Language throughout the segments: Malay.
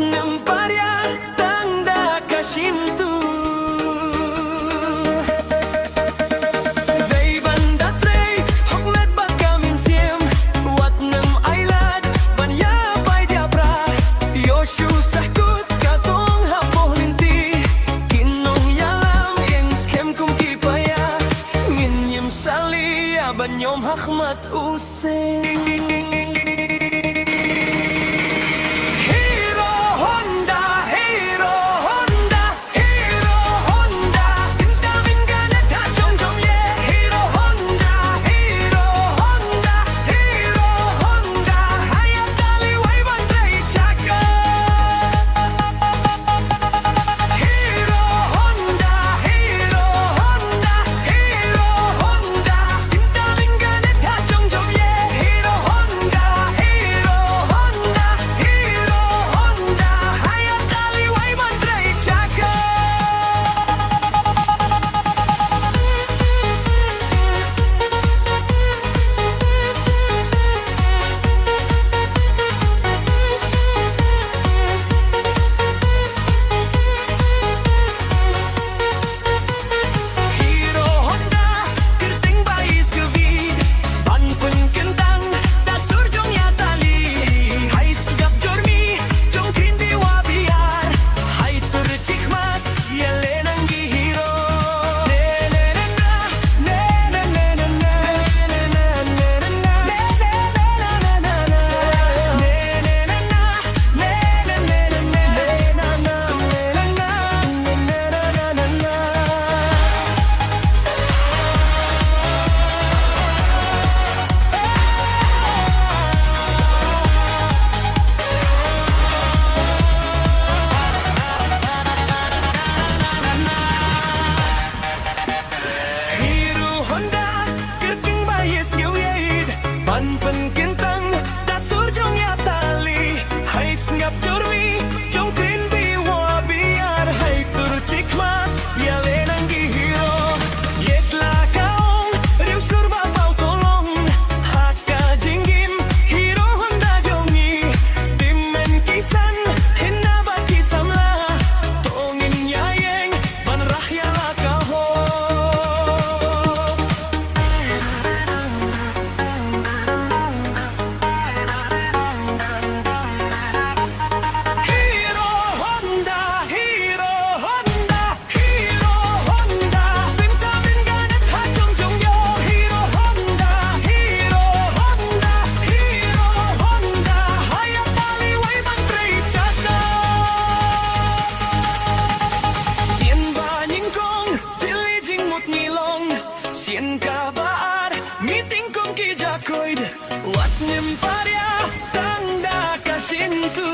nem parya tanda kasintu. Banyom Ahmad Hussein. Hero Honda, Hero Honda, Hero Honda. Kita minggana tak jom ye. Hero Honda, Hero Honda, Hero Honda. Hayat dali wai bandai caka. Hero Honda, Hero Honda, Hero Honda. Wat nem parya tanda kasintu.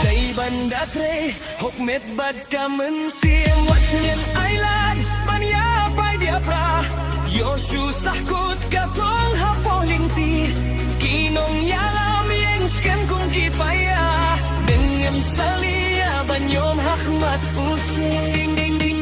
Dai banda tre hokmet bad kamen siem wat nem ailad mania pai dia pra. Yoshu sahkut katong hapolinti kinong yalam yang skem kung kipaya dengan salia banyom Ahmad Hussein.